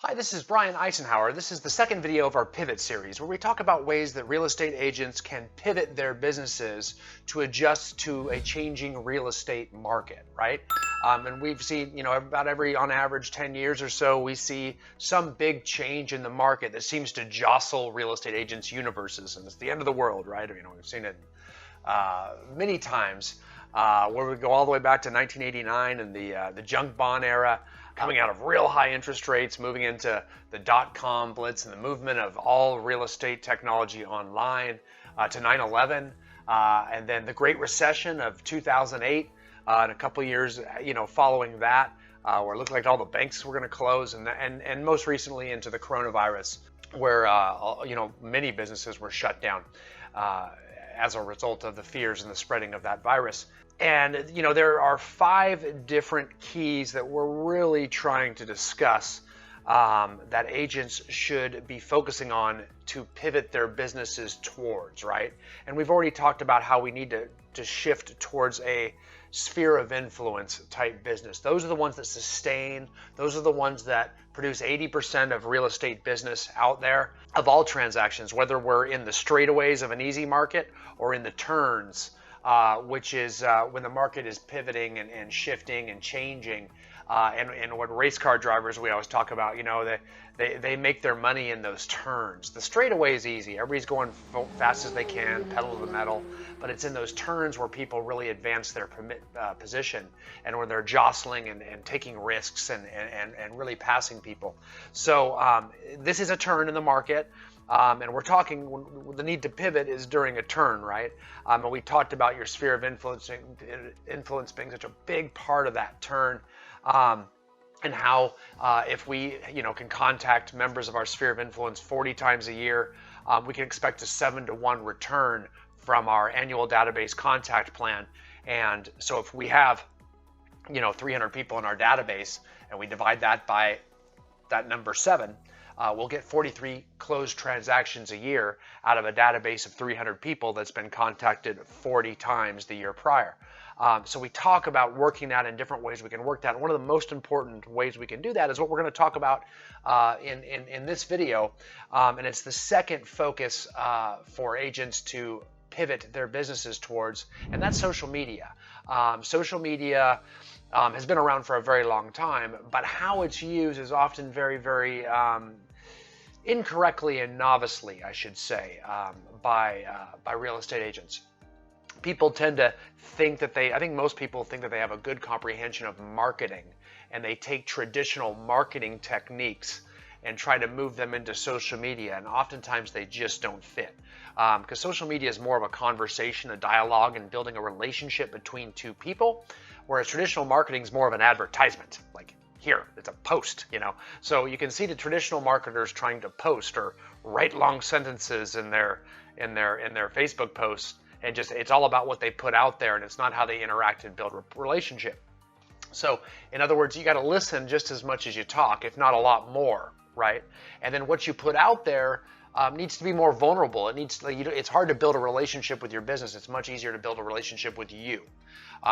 Hi, this is Brian Icenhower. This is the second video of our Pivot series, where we talk about ways that real estate agents can pivot their businesses to adjust to a changing real estate market, right? And we've seen, about on average 10 years or so, we see some big change in the market that seems to jostle real estate agents' universes, and it's the end of the world, right? We've seen it many times, where we go all the way back to 1989 and the junk bond era, coming out of real high interest rates, moving into the dot-com blitz and the movement of all real estate technology online, to 9/11, and then the Great Recession of 2008, and a couple of years, following that, where it looked like all the banks were going to close, and most recently into the coronavirus, where many businesses were shut down as a result of the fears and the spreading of that virus. And there are 5 different keys that we're really trying to discuss, that agents should be focusing on to pivot their businesses towards, right? And we've already talked about how we need to shift towards a sphere of influence type business. Those are the ones that sustain. Those are the ones that produce 80% of real estate business out there, of all transactions, whether we're in the straightaways of an easy market or in the turns, which is when the market is pivoting and shifting and changing. And what race car drivers, we always talk about, they make their money in those turns. The straightaway is easy. Everybody's going fast as they can, pedal to the metal. But it's in those turns where people really advance their position, and where they're jostling and taking risks and really passing people. So this is a turn in the market. And we're talking, the need to pivot is during a turn, right? And we talked about your sphere of influence being such a big part of that turn, and how if we can contact members of our sphere of influence 40 times a year, we can expect a 7-to-1 return from our annual database contact plan. And so if we have 300 people in our database, and we divide that by that number 7, we'll get 43 closed transactions a year out of a database of 300 people that's been contacted 40 times the year prior. So we talk about working that in different ways we can work that. And one of the most important ways we can do that is what we're going to talk about in this video. And it's the second focus for agents to pivot their businesses towards, and that's social media. Social media has been around for a very long time, but how it's used is often very, very incorrectly and novicely, I should say, by real estate agents. People tend to think I think most people think that they have a good comprehension of marketing, and they take traditional marketing techniques and try to move them into social media, and oftentimes they just don't fit. Because social media is more of a conversation, a dialogue, and building a relationship between two people, whereas traditional marketing is more of an advertisement. Like, here, it's a post, So you can see the traditional marketers trying to post or write long sentences in their Facebook posts, and it's all about what they put out there, and it's not how they interact and build a relationship. So, in other words, you got to listen just as much as you talk, if not a lot more, right? And then what you put out there needs to be more vulnerable. It's hard to build a relationship with your business. It's much easier to build a relationship with you.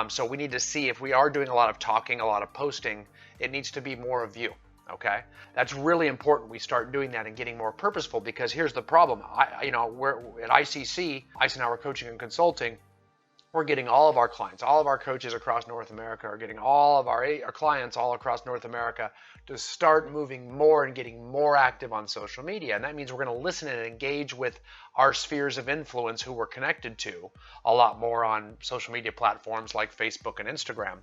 So we need to see, if we are doing a lot of talking, a lot of posting, it needs to be more of you. Okay, that's really important. We start doing that and getting more purposeful, because here's the problem. We're at ICC, Icenhower Coaching and Consulting. We're getting all of our clients, all of our coaches across North America are getting all of our clients all across North America to start moving more and getting more active on social media. And that means we're going to listen and engage with our spheres of influence who we're connected to a lot more on social media platforms like Facebook and Instagram.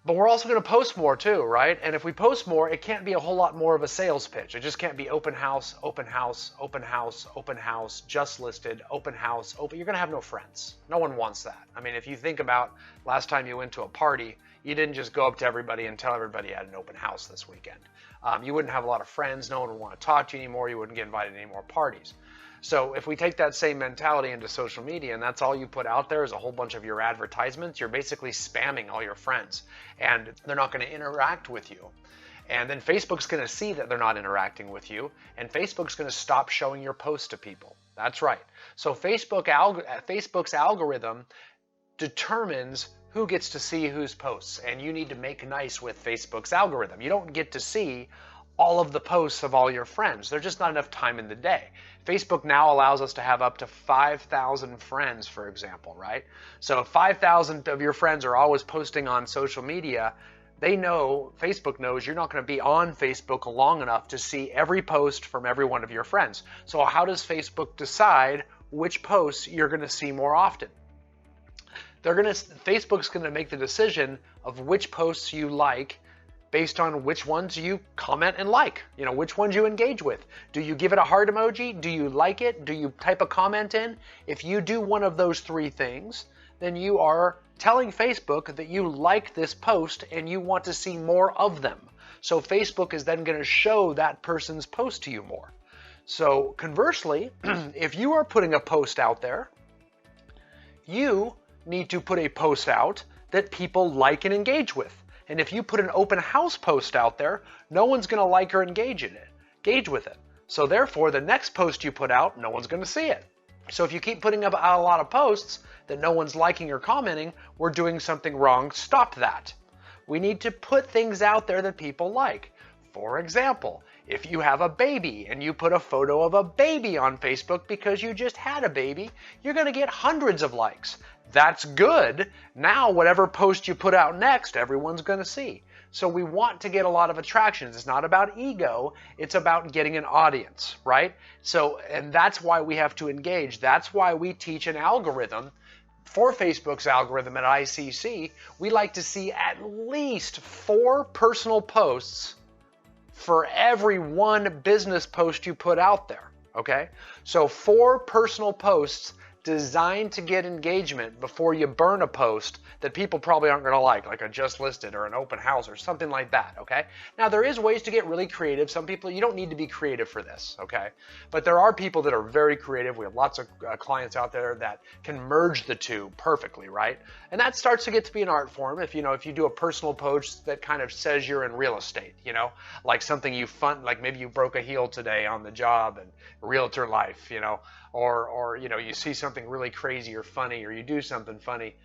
But we're also going to post more too, right? And if we post more, it can't be a whole lot more of a sales pitch. It just can't be open house, open house, open house, open house, just listed, open house, open. You're going to have no friends. No one wants that. I mean, if you think about last time you went to a party, you didn't just go up to everybody and tell everybody you had an open house this weekend. You wouldn't have a lot of friends. No one would want to talk to you anymore. You wouldn't get invited to any more parties. So if we take that same mentality into social media, and that's all you put out there is a whole bunch of your advertisements, you're basically spamming all your friends, and they're not going to interact with you. And then Facebook's going to see that they're not interacting with you, and Facebook's going to stop showing your posts to people. That's right. So Facebook's algorithm determines who gets to see whose posts, and you need to make nice with Facebook's algorithm. You don't get to see all of the posts of all your friends. There's just not enough time in the day. Facebook now allows us to have up to 5,000 friends, for example, right? So if 5,000 of your friends are always posting on social media, they know, Facebook knows you're not going to be on Facebook long enough to see every post from every one of your friends. So how does Facebook decide which posts you're going to see more often? Facebook's going to make the decision of which posts you like based on which ones you comment and like, which ones you engage with. Do you give it a heart emoji? Do you like it? Do you type a comment in? If you do one of those three things, then you are telling Facebook that you like this post and you want to see more of them. So Facebook is then going to show that person's post to you more. So conversely, if you are putting a post out there, you need to put a post out that people like and engage with. And if you put an open house post out there, no one's going to like or engage with it. So therefore, the next post you put out, no one's going to see it. So if you keep putting up a lot of posts that no one's liking or commenting, we're doing something wrong. Stop that. We need to put things out there that people like. For example, if you have a baby and you put a photo of a baby on Facebook because you just had a baby, you're going to get hundreds of likes. That's good. Now, whatever post you put out next, everyone's going to see. So we want to get a lot of attractions. It's not about ego. It's about getting an audience, right? And that's why we have to engage. That's why we teach an algorithm. For Facebook's algorithm at ICC, we like to see at least 4 personal posts for every 1 business post you put out there, okay? So 4 personal posts designed to get engagement before you burn a post that people probably aren't going to like a just listed or an open house or something like that, okay? Now, there is ways to get really creative. Some people, you don't need to be creative for this, okay? But there are people that are very creative. We have lots of clients out there that can merge the two perfectly, right? And that starts to get to be an art form if you do a personal post that kind of says you're in real estate, like something like maybe you broke a heel today on the job and realtor life, or you see something really crazy or funny, or you do something funny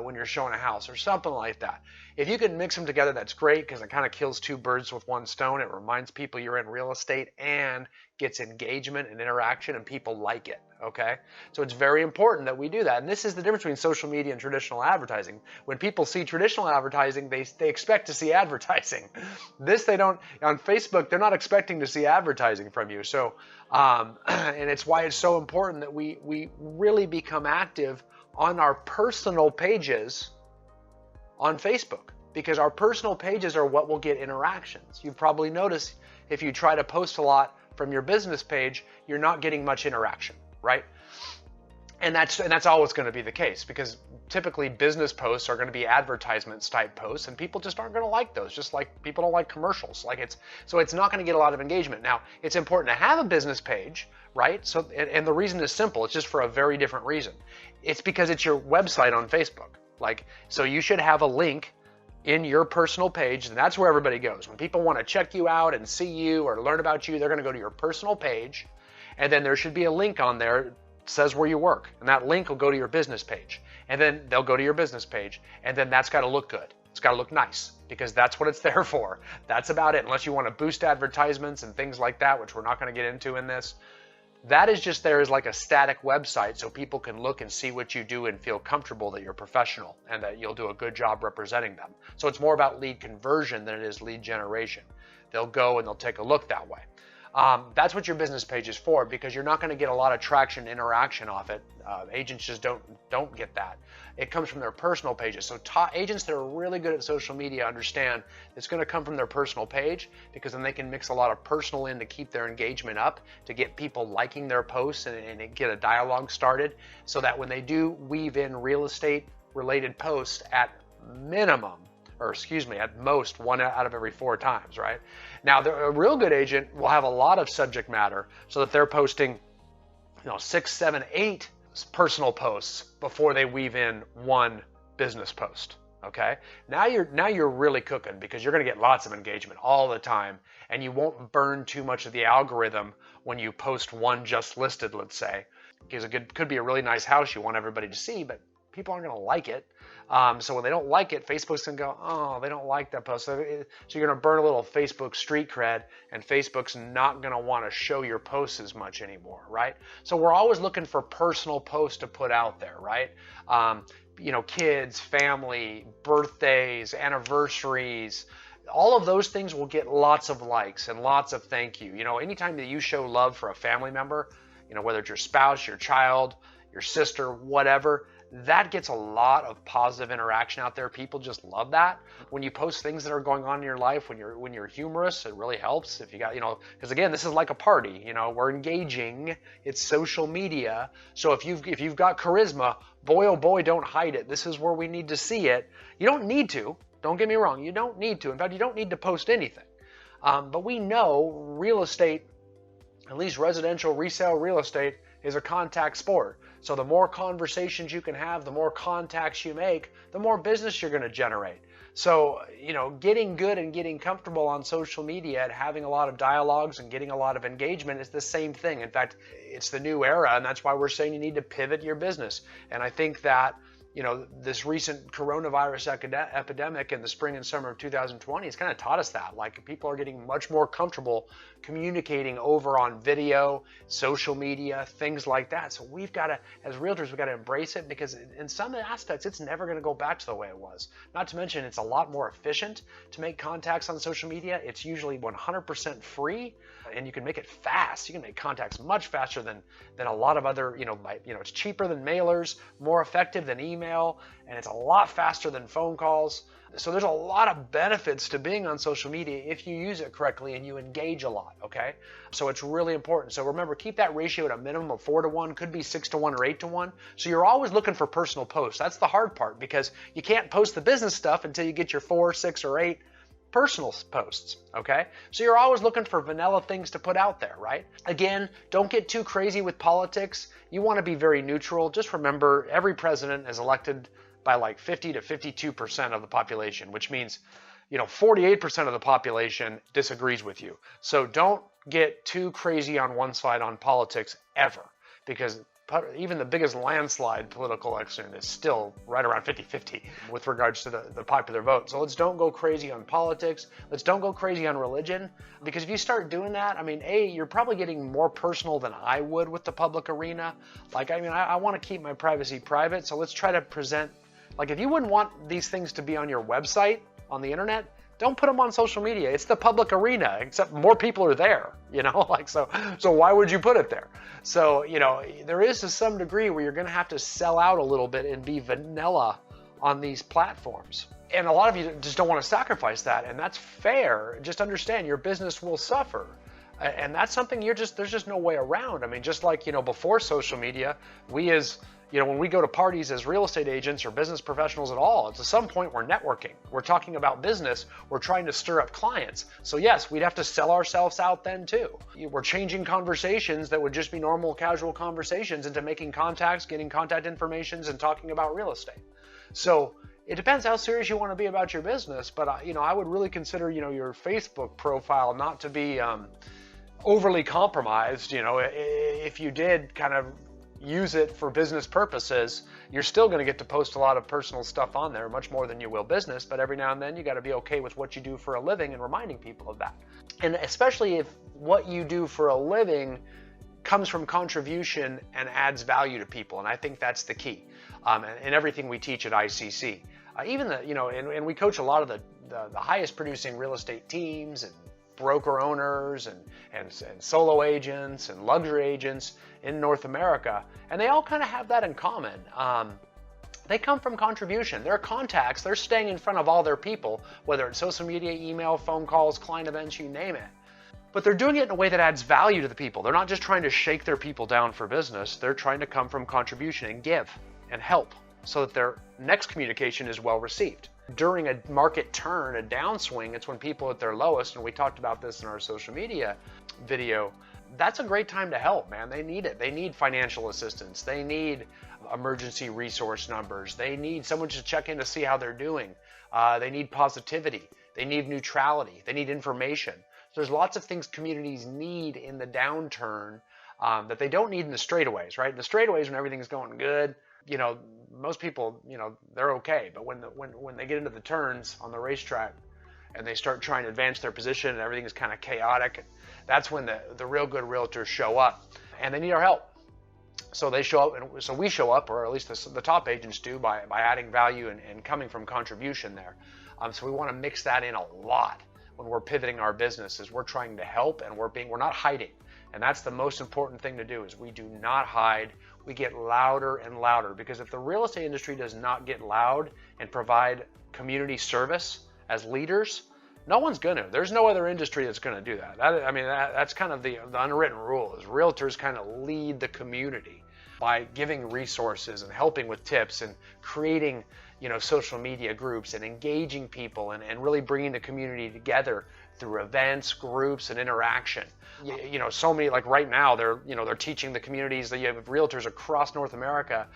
when you're showing a house or something like that. If you can mix them together, that's great, because it kind of kills 2 birds with 1 stone. It reminds people you're in real estate and gets engagement and interaction, and people like it, okay? So it's very important that we do that. And this is the difference between social media and traditional advertising. When people see traditional advertising, they expect to see advertising. They don't, on Facebook, they're not expecting to see advertising from you. So, and it's why it's so important that we really become active on our personal pages on Facebook, because our personal pages are what will get interactions. You've probably noticed if you try to post a lot from your business page, you're not getting much interaction, right? And that's always going to be the case, because typically business posts are going to be advertisements type posts, and people just aren't going to like those, just like people don't like commercials. So it's not going to get a lot of engagement. Now, it's important to have a business page, right? So, and the reason is simple. It's just for a very different reason. It's because it's your website on Facebook. So you should have a link in your personal page, and that's where everybody goes. When people want to check you out and see you or learn about you, they're going to go to your personal page, and then there should be a link on there that says where you work, and that link will go to your business page, and then they'll go to your business page, and then that's got to look good. It's got to look nice, because that's what it's there for. That's about it, unless you want to boost advertisements and things like that, which we're not going to get into in this. That is just there as like a static website, so people can look and see what you do and feel comfortable that you're professional and that you'll do a good job representing them. So it's more about lead conversion than it is lead generation. They'll go and they'll take a look that way. That's what your business page is for, because you're not going to get a lot of traction, interaction off it. Agents just don't get that. It comes from their personal pages. So agents that are really good at social media understand it's going to come from their personal page, because then they can mix a lot of personal in to keep their engagement up, to get people liking their posts and get a dialogue started, so that when they do weave in real estate related posts at most 1 out of every 4 times, right? Now, a real good agent will have a lot of subject matter, so that they're posting 6, 7, 8 personal posts before they weave in 1 business post, okay? Now you're really cooking, because you're going to get lots of engagement all the time, and you won't burn too much of the algorithm when you post 1 just listed, let's say, because it could be a really nice house you want everybody to see, but people aren't going to like it. So when they don't like it, Facebook's going to go, oh, they don't like that post. So you're going to burn a little Facebook street cred, and Facebook's not going to want to show your posts as much anymore, right? So we're always looking for personal posts to put out there, right? Kids, family, birthdays, anniversaries, all of those things will get lots of likes and lots of thank you. Anytime that you show love for a family member, whether it's your spouse, your child, your sister, whatever, that gets a lot of positive interaction out there. People just love that. When you post things that are going on in your life, when you're humorous, it really helps. If you got, because again, this is like a party. We're engaging. It's social media. So if you've got charisma, boy oh boy, don't hide it. This is where we need to see it. You don't need to. Don't get me wrong. You don't need to. In fact, you don't need to post anything. But we know real estate, at least residential resale real estate, is a contact sport. So the more conversations you can have, the more contacts you make, the more business you're going to generate. So, getting good and getting comfortable on social media and having a lot of dialogues and getting a lot of engagement is the same thing. In fact, it's the new era, and that's why we're saying you need to pivot your business. And I think that this recent coronavirus epidemic in the spring and summer of 2020 has kind of taught us that. Like, people are getting much more comfortable communicating over on video, social media, things like that. So we've got to, as realtors, we've got to embrace it, because in some aspects, it's never going to go back to the way it was. Not to mention, it's a lot more efficient to make contacts on social media. It's usually 100% free, and you can make it fast. You can make contacts much faster than a lot of other, it's cheaper than mailers, more effective than email, and it's a lot faster than phone calls. So there's a lot of benefits to being on social media if you use it correctly and you engage a lot, okay? So it's really important. So remember, keep that ratio at a minimum of 4-to-1, could be 6-to-1 or 8-to-1. So you're always looking for personal posts. That's the hard part, because you can't post the business stuff until you get your 4, 6, or 8 personal posts, okay? So you're always looking for vanilla things to put out there, right? Again, don't get too crazy with politics. You want to be very neutral. Just remember, every president is elected by like 50 to 52% of the population, which means 48% of the population disagrees with you. So don't get too crazy on one side on politics ever, because even the biggest landslide political election is still right around 50-50 with regards to the popular vote. So let's don't go crazy on politics. Let's don't go crazy on religion, because if you start doing that, you're probably getting more personal than I would with the public arena. I want to keep my privacy private, so let's try to present, if you wouldn't want these things to be on your website, on the internet, don't put them on social media. It's the public arena, except more people are there, so why would you put it there? So, there is to some degree where you're going to have to sell out a little bit and be vanilla on these platforms. And a lot of you just don't want to sacrifice that, and that's fair. Just understand, your business will suffer. And that's something there's just no way around. Just like, before social media, we as when we go to parties as real estate agents or business professionals at all, at some point we're networking. We're talking about business. We're trying to stir up clients. So yes, we'd have to sell ourselves out then too. We're changing conversations that would just be normal, casual conversations into making contacts, getting contact informations, and talking about real estate. So it depends how serious you want to be about your business, but I would really consider your Facebook profile not to be overly compromised. If you did kind of use it for business purposes, you're still going to get to post a lot of personal stuff on there, much more than you will business, but every now and then you got to be okay with what you do for a living and reminding people of that. And especially if what you do for a living comes from contribution and adds value to people, and I think that's the key in everything we teach at ICC. Even and we coach a lot of the highest producing real estate teams and broker owners and solo agents and luxury agents in North America, and they all kind of have that in common. They come from contribution. Their contacts, they're staying in front of all their people, whether it's social media, email, phone calls, client events, you name it. But they're doing it in a way that adds value to the people. They're not just trying to shake their people down for business. They're trying to come from contribution and give and help so that their next communication is well received. During a market turn, a downswing, it's when people are at their lowest, and we talked about this in our social media video. That's a great time to help, man. They need it. They need financial assistance. They need emergency resource numbers. They need someone to check in to see how they're doing. They need positivity. They need neutrality. They need information. So there's lots of things communities need in the downturn that they don't need in the straightaways, right? In the straightaways, when everything's going good, you know, most people, they're okay. But when they get into the turns on the racetrack and they start trying to advance their position and everything is kind of chaotic, that's when the real good realtors show up, and they need our help. So they show up, and so we show up, or at least the top agents do, by adding value and coming from contribution there. So we want to mix that in a lot when we're pivoting our business. Is we're trying to help, and we're not hiding. And that's the most important thing to do, is we do not hide. We get louder and louder, because if the real estate industry does not get loud and provide community service as leaders, no one's going to. There's no other industry that's going to do that. That's kind of the unwritten rule, is realtors kind of lead the community by giving resources and helping with tips and creating, social media groups and engaging people and really bringing the community together through events, groups, and interaction. So many, like right now, they're teaching the communities. That you have realtors across North America,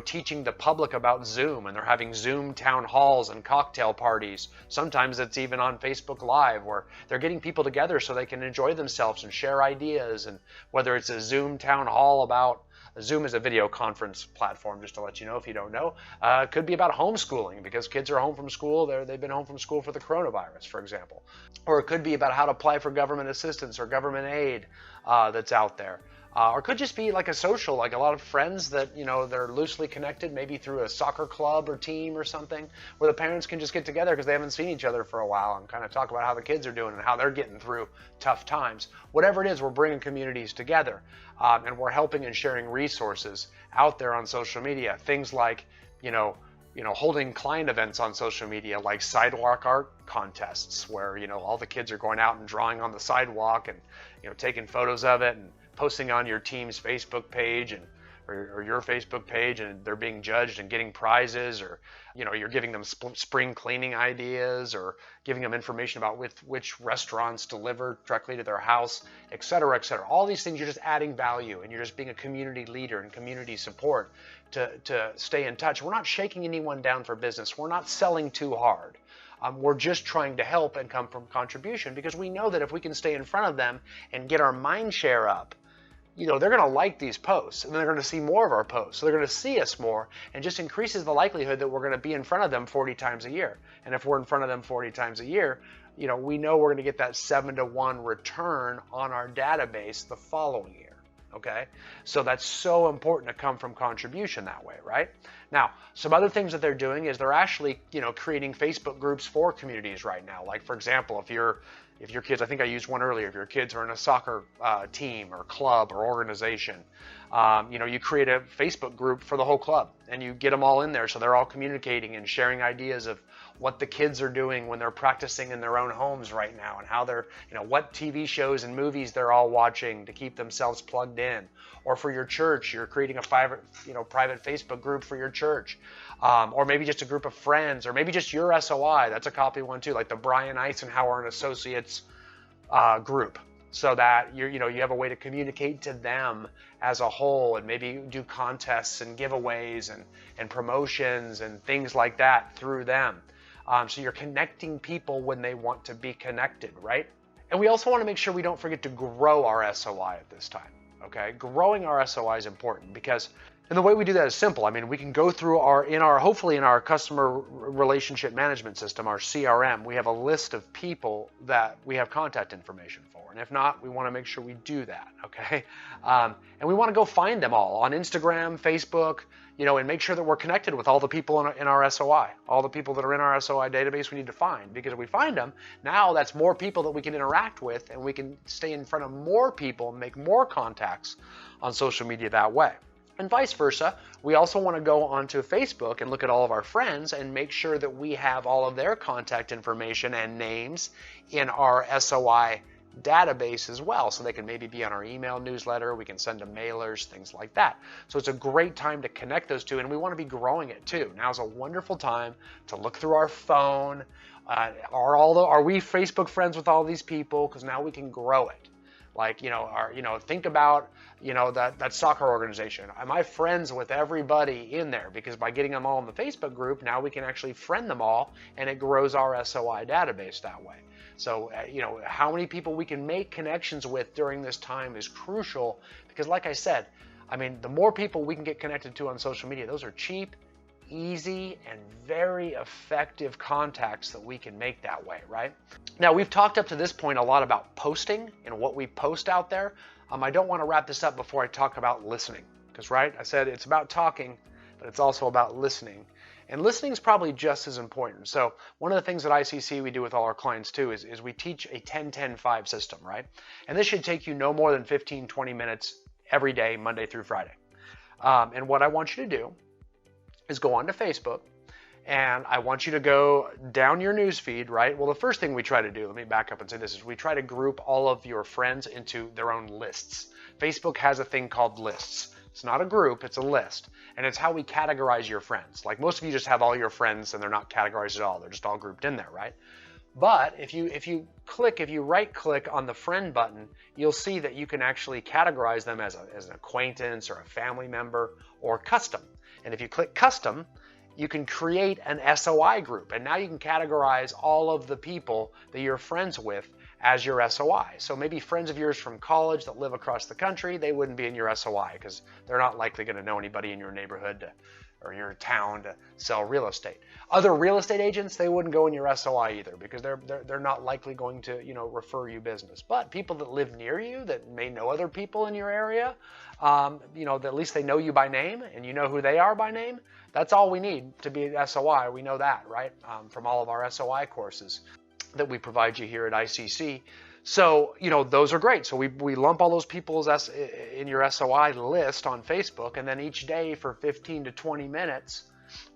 teaching the public about Zoom, and they're having Zoom town halls and cocktail parties. Sometimes it's even on Facebook Live, where they're getting people together so they can enjoy themselves and share ideas. And whether it's a Zoom town hall about, Zoom is a video conference platform, just to let you know if you don't know. It could be about homeschooling, because kids are home from school. They've been home from school for the coronavirus, for example. Or it could be about how to apply for government assistance or government aid that's out there. Or it could just be like a social, like a lot of friends that, they're loosely connected, maybe through a soccer club or team or something, where the parents can just get together because they haven't seen each other for a while and kind of talk about how the kids are doing and how they're getting through tough times. Whatever it is, we're bringing communities together, and we're helping and sharing resources out there on social media. Things like, holding client events on social media, like sidewalk art contests, where, all the kids are going out and drawing on the sidewalk and, taking photos of it and posting on your team's Facebook page or your Facebook page, and they're being judged and getting prizes, or you're giving them spring cleaning ideas, or giving them information about which restaurants deliver directly to their house, et cetera, et cetera. All these things, you're just adding value, and you're just being a community leader and community support to stay in touch. We're not shaking anyone down for business. We're not selling too hard. We're just trying to help and come from contribution, because we know that if we can stay in front of them and get our mind share up, they're going to like these posts, and they're going to see more of our posts. So they're going to see us more, and just increases the likelihood that we're going to be in front of them 40 times a year. And if we're in front of them 40 times a year, we know we're going to get that 7-to-1 return on our database the following year. Okay, so that's so important to come from contribution that way, right? Now, some other things that they're doing is they're actually, creating Facebook groups for communities right now. Like, for example, if your kids, I think I used one earlier, if your kids are in a soccer team or club or organization, you create a Facebook group for the whole club, and you get them all in there so they're all communicating and sharing ideas of what the kids are doing when they're practicing in their own homes right now, and how they're, what TV shows and movies they're all watching to keep themselves plugged in. Or for your church, you're creating a private Facebook group for your church, or maybe just a group of friends, or maybe just your SOI. That's a copy one too, like the Brian Icenhower and Associates group, so that you have a way to communicate to them as a whole, and maybe do contests and giveaways and promotions and things like that through them. So you're connecting people when they want to be connected, right? And we also want to make sure we don't forget to grow our SOI at this time, okay? Growing our SOI is important, because, and the way we do that is simple. We can go through hopefully in our customer relationship management system, our CRM, we have a list of people that we have contact information for. And if not, we want to make sure we do that, okay? And we want to go find them all on Instagram, Facebook, and make sure that we're connected with all the people in our SOI. All the people that are in our SOI database we need to find, because if we find them, now that's more people that we can interact with, and we can stay in front of more people and make more contacts on social media that way. And vice versa, we also want to go onto Facebook and look at all of our friends and make sure that we have all of their contact information and names in our SOI database as well, so they can maybe be on our email newsletter, we can send them mailers, things like that. So it's a great time to connect those two, and we want to be growing it too. Now's a wonderful time to look through our phone. Are we Facebook friends with all these people? Because now we can grow it. Like, think about, that soccer organization. Am I friends with everybody in there? Because by getting them all in the Facebook group, now we can actually friend them all, and it grows our SOI database that way. So, how many people we can make connections with during this time is crucial, because like I said, I mean, the more people we can get connected to on social media, those are cheap, easy, and very effective contacts that we can make that way, right? Now, we've talked up to this point a lot about posting and what we post out there. I don't want to wrap this up before I talk about listening, because, right, I said it's about talking, but it's also about listening. And listening is probably just as important. So one of the things at ICC we do with all our clients too is we teach a 10-10-5 system, right? And this should take you no more than 15, 20 minutes every day, Monday through Friday. And what I want you to do is go onto Facebook, and I want you to go down your news feed, right? Well, the first thing we try to do, let me back up and say this, is we try to group all of your friends into their own lists. Facebook has a thing called lists. It's not a group, it's a list. And it's how we categorize your friends. Like most of you just have all your friends and they're not categorized at all. They're just all grouped in there, right? But if you right click on the friend button, you'll see that you can actually categorize them as an acquaintance or a family member or custom. And if you click custom, you can create an SOI group. And now you can categorize all of the people that you're friends with as your SOI. So maybe friends of yours from college that live across the country, they wouldn't be in your SOI because they're not likely going to know anybody in your neighborhood or your town to sell real estate. Other real estate agents, they wouldn't go in your SOI either because they're not likely going to, refer you business. But people that live near you that may know other people in your area, that at least they know you by name and you know who they are by name. That's all we need to be an SOI. We know that, right? From all of our SOI courses that we provide you here at ICC. So, those are great. So we lump all those people in your SOI list on Facebook, and then each day for 15 to 20 minutes,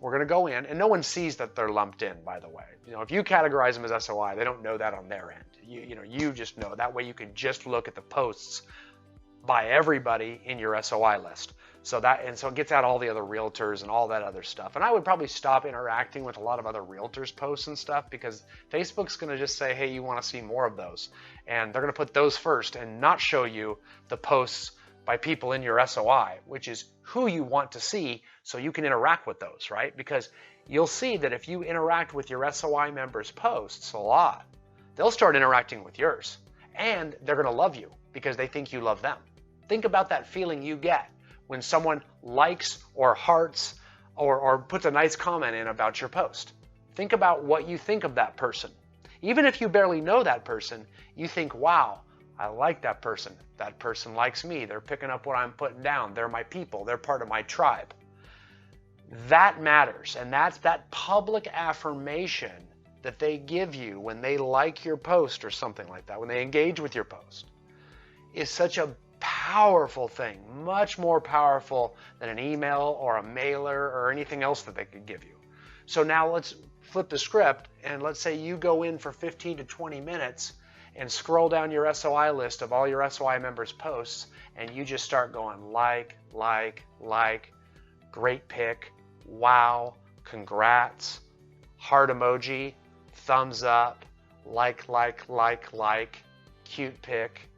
we're going to go in, and no one sees that they're lumped in, by the way. If you categorize them as SOI, they don't know that on their end. You just know. That way you can just look at the posts by everybody in your SOI list. So it gets out all the other realtors and all that other stuff. And I would probably stop interacting with a lot of other realtors posts and stuff because Facebook's going to just say, hey, you want to see more of those. And they're going to put those first and not show you the posts by people in your SOI, which is who you want to see so you can interact with those, right? Because you'll see that if you interact with your SOI members' posts a lot, they'll start interacting with yours. And they're going to love you because they think you love them. Think about that feeling you get when someone likes or hearts or puts a nice comment in about your post. Think about what you think of that person. Even if you barely know that person, you think, wow, I like that person. That person likes me. They're picking up what I'm putting down. They're my people. They're part of my tribe. That matters. And that's that public affirmation that they give you when they like your post or something like that, when they engage with your post, is such a powerful thing, much more powerful than an email or a mailer or anything else that they could give you. So now let's flip the script and let's say you go in for 15 to 20 minutes and scroll down your SOI list of all your SOI members' posts and you just start going like, great pick, wow, congrats, heart emoji, thumbs up, like, cute pick,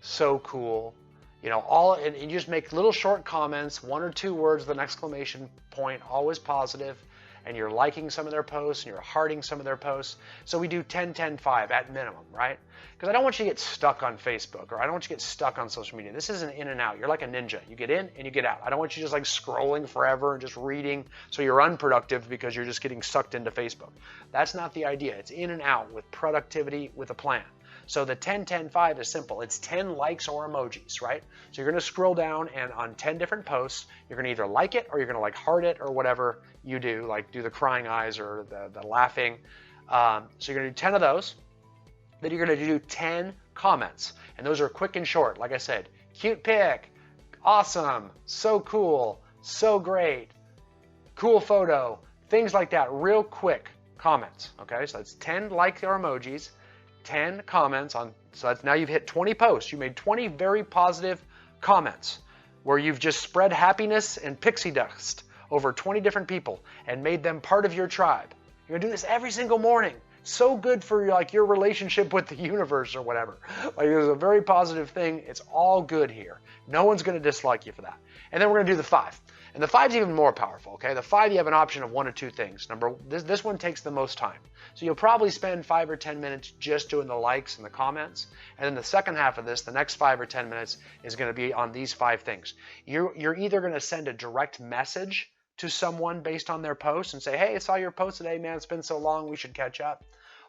so cool, and you just make little short comments, 1 or 2 words with an exclamation point, always positive, and you're liking some of their posts and you're hearting some of their posts. So we do 10-10-5 at minimum, right? Because I don't want you to get stuck on Facebook or I don't want you to get stuck on social media. This isn't in and out. You're like a ninja. You get in and you get out. I don't want you just like scrolling forever and just reading so you're unproductive because you're just getting sucked into Facebook. That's not the idea. It's in and out with productivity with a plan. So the 10-10-5 is simple. It's 10 likes or emojis, right? So you're going to scroll down and on 10 different posts, you're going to either like it or you're going to like heart it or whatever you do, like do the crying eyes or the laughing. So you're going to do 10 of those. Then you're going to do 10 comments. And those are quick and short. Like I said, cute pic, awesome, so cool, so great, cool photo, things like that, real quick comments. Okay, so that's 10 like or emojis. 10 comments on, so that's now you've hit 20 posts. You made 20 very positive comments where you've just spread happiness and pixie dust over 20 different people and made them part of your tribe. You're gonna do this every single morning. So good for your relationship with the universe or whatever. Like it was a very positive thing. It's all good here. No one's gonna dislike you for that. And then we're gonna do the 5. And the 5 is even more powerful, okay? The 5, you have an option of one of two things. This one takes the most time. So you'll probably spend 5 or 10 minutes just doing the likes and the comments. And then the second half of this, the next 5 or 10 minutes, is going to be on these 5 things. You're either going to send a direct message to someone based on their post and say, hey, I saw your post today, man, it's been so long, we should catch up.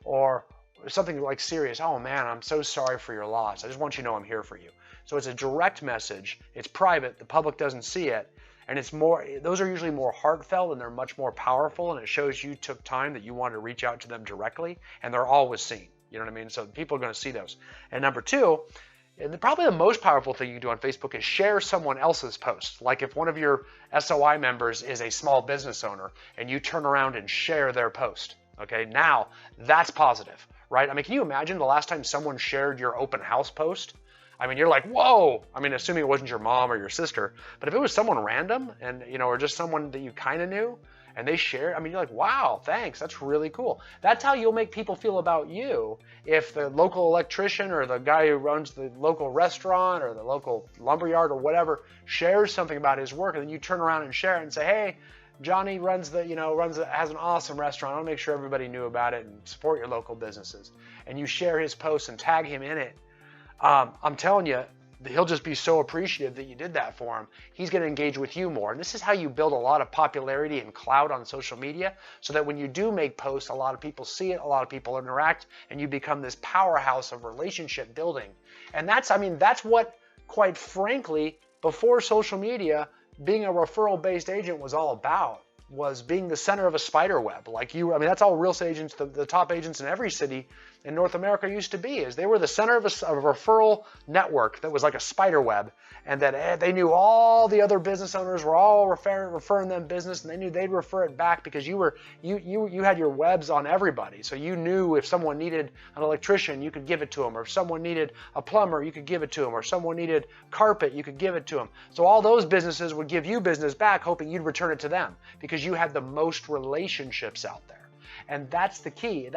Or something like serious, oh man, I'm so sorry for your loss. I just want you to know I'm here for you. So it's a direct message, it's private, the public doesn't see it, and it's more, those are usually more heartfelt and they're much more powerful, and it shows you took time, that you wanted to reach out to them directly, and they're always seen. You know what I mean? So people are going to see those. And number 2, and probably the most powerful thing you can do on Facebook is share someone else's post. Like if one of your SOI members is a small business owner and you turn around and share their post, okay, now that's positive, right? I mean, can you imagine the last time someone shared your open house post? I mean, you're like, whoa. I mean, assuming it wasn't your mom or your sister, but if it was someone random and, you know, or just someone that you kind of knew and they shared, I mean, you're like, wow, thanks. That's really cool. That's how you'll make people feel about you. If the local electrician or the guy who runs the local restaurant or the local lumberyard or whatever shares something about his work, and then you turn around and share it and say, hey, Johnny has an awesome restaurant. I'll make sure everybody knew about it, and support your local businesses. And you share his post and tag him in it. I'm telling you, he'll just be so appreciative that you did that for him. He's going to engage with you more. And this is how you build a lot of popularity and clout on social media, so that when you do make posts, a lot of people see it, a lot of people interact, and you become this powerhouse of relationship building. And that's what, quite frankly, before social media, being a referral-based agent was all about, was being the center of a spider web. That's all real estate agents, the top agents in every city in North America used to be, is they were the center of a referral network that was like a spider web, and that they knew all the other business owners were all referring them business, and they knew they'd refer it back because you had your webs on everybody. So you knew if someone needed an electrician, you could give it to them, or if someone needed a plumber, you could give it to them, or someone needed carpet, you could give it to them. So all those businesses would give you business back, hoping you'd return it to them, because you had the most relationships out there. And that's the key.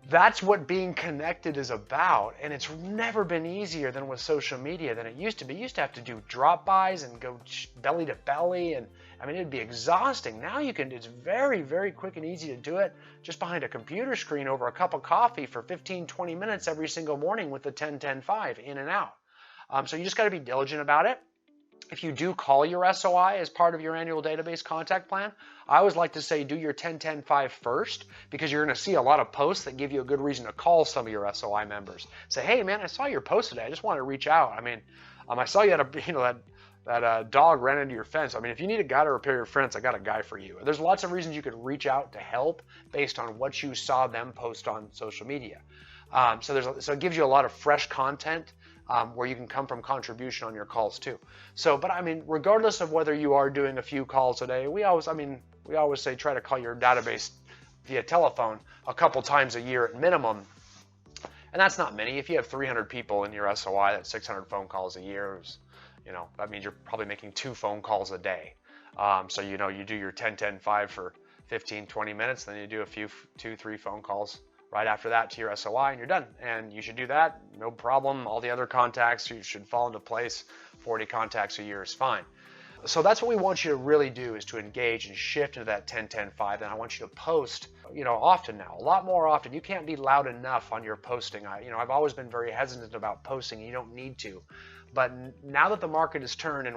That's what being connected is about, and it's never been easier than with social media than it used to be. You used to have to do drop-bys and go belly to belly, and I mean, it'd be exhausting. Now it's very, very quick and easy to do it just behind a computer screen over a cup of coffee for 15, 20 minutes every single morning with the 10-10-5 in and out. So you just got to be diligent about it. If you do call your SOI as part of your annual database contact plan, I always like to say do your 10-10-5 first, because you're going to see a lot of posts that give you a good reason to call some of your SOI members. Say, hey man, I saw your post today. I just wanted to reach out. I mean, I saw you had that dog ran into your fence. I mean, if you need a guy to repair your fence, I got a guy for you. There's lots of reasons you could reach out to help based on what you saw them post on social media. So it gives you a lot of fresh content. Where you can come from contribution on your calls too. But I mean, regardless of whether you are doing a few calls a day, we always say try to call your database via telephone a couple times a year at minimum. And that's not many. If you have 300 people in your SOI, that's 600 phone calls a year. That means you're probably making 2 phone calls a day. So you do your 10-10-5 for 15, 20 minutes, then you do a few 2-3 phone calls right after that to your SOI, and you're done. And you should do that, no problem. All the other contacts, you should fall into place. 40 contacts a year is fine. So that's what we want you to really do, is to engage and shift into that 10-10-5. And I want you to post, often now, a lot more often. You can't be loud enough on your posting. I've always been very hesitant about posting. You don't need to. But now that the market has turned, and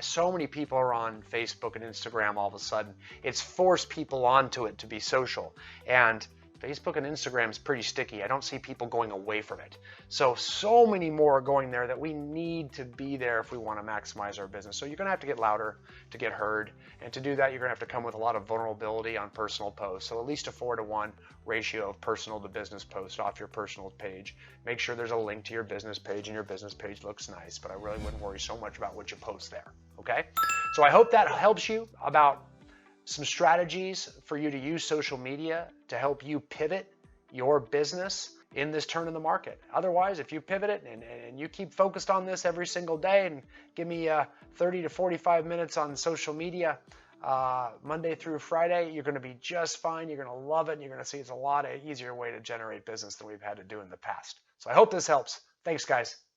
so many people are on Facebook and Instagram all of a sudden, it's forced people onto it to be social. And Facebook and Instagram is pretty sticky. I don't see people going away from it. So many more are going there that we need to be there if we want to maximize our business. So you're going to have to get louder to get heard. And to do that, you're going to have to come with a lot of vulnerability on personal posts. So at least a 4-to-1 ratio of personal to business posts off your personal page. Make sure there's a link to your business page, and your business page looks nice, but I really wouldn't worry so much about what you post there. Okay? So I hope that helps you about some strategies for you to use social media to help you pivot your business in this turn in the market. Otherwise, if you pivot it and you keep focused on this every single day and give me 30 to 45 minutes on social media Monday through Friday, you're going to be just fine. You're going to love it, and you're going to see it's a lot easier way to generate business than we've had to do in the past. So I hope this helps. Thanks, guys.